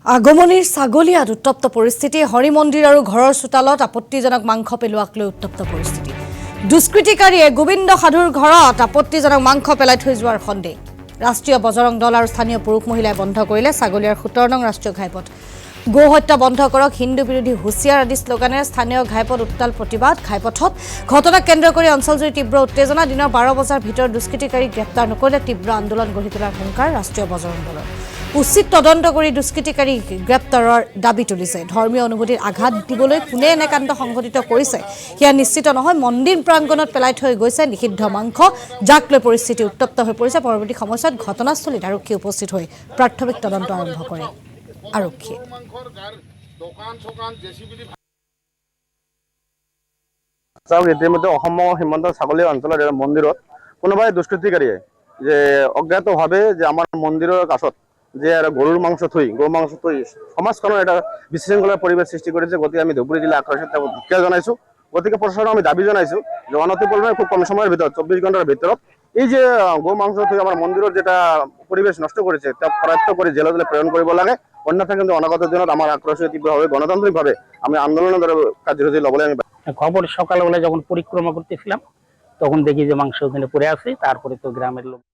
আগমনিৰ ছাগলীয়াত উত্তপ্ত পৰিস্থিতি হৰি মন্দিৰ আৰু ঘৰৰ চোতালত আপত্তিজনক মাংস পেলোৱাক লৈ উত্তপ্ত পৰিস্থিতি দুষ্কৃতিকাৰীয়ে গোবিন্দ সাধুৰ ঘৰত আপত্তিজনক মাংস পেলাই থৈ যোৱাৰ সন্দেহ ৰাষ্ট্ৰীয় বজৰং দল আৰু স্থানীয় পুৰুষ মহিলাই বন্ধ কৰিলে ছাগলীয়াৰ 17 নং ৰাষ্ট্ৰীয় ঘাইপথ গো হত্যা বন্ধ কৰক হিন্দু বিৰোধী হুঁচিয়াৰ আদি শ্লোগানেৰে স্থানীয় ঘাইপথ উত্তাল প্ৰতিবাদ ঘাইপথত ঘটনাক কেন্দ্ৰ কৰি অঞ্চলজুৰি তীব্ৰ উত্তেজনা দিনৰ 12 বজাৰ ভিতৰত দুষ্কৃতিকাৰীক গ্ৰেপ্তাৰ নকৰিলে তীব্ৰ আন্দোলন গঢ়ি তোলাৰ হুংকাৰ ৰাষ্ট্ৰীয় বজৰং দলৰ উচিত তদন্ত কৰি দুষ্কৃতিকাৰীক গ্ৰেপ্তাৰৰ দাবী তুলিছে ধৰ্মীয় অনুভূতিৰ আঘাত দিবলৈ কোনে এনে কাণ্ড সংঘটিত কৰিছে সেয়া নিশ্চিত নহয় মন্দিৰ প্ৰাংগণত পেলাই থৈ গৈছে নিষিদ্ধ মাংস যাক লৈ পৰিস্থিতি উত্তপ্ত হৈ পৰিছে পৰৱৰ্তী সময়ত ঘটনাস্থলীত আৰক্ষী উপস্থিত হৈ প্ৰাথমিক তদন্ত আৰম্ভ কৰে আৰক্ষী ইতিমধ্যে সীমান্ত ছাগলী অঞ্চলৰ মন্দিৰত কোনোবাই দুষ্কৃতিকাৰীয়ে যে অজ্ঞাতভাৱে যে আমাৰ মন্দিৰৰ কাষত যে গৰুৰ মাংস থৈ সমাজখনৰ এটা বিশৃংখলাৰ পৰিৱেশ সৃষ্টি কৰিছে গতিকে আমি ধুবুৰী জিলা আক্ৰমণত ধিক্কাৰ জনাইছো গতিকে প্ৰশাসনক আমি দাবী জনাইছো যে অনতিপলমে খুব কম সময়ৰ ভিতৰত 24 ঘণ্টাৰ ভিতৰত এই যে গো মাংস থৈ আমাৰ মন্দিৰৰ যেটা পৰিৱেশ নষ্ট কৰিছে তাক কৰায়ত্ব কৰি জেললৈ প্ৰেৰণ কৰিব লাগে অন্যথা কিন্তু অনাগত দিনত আমাৰ আক্ৰোশ তীব্ৰভাৱে গণতান্ত্রিকভাবে আমি আন্দোলনের দ্বারা কার্যসূচী লবলে আমি খবর সকালবেলা যখন পরিক্রমা করতেছিলাম তখন দেখি যে মাংস ওখানে পড়ে আছে তারপরে তো গ্রামের লোক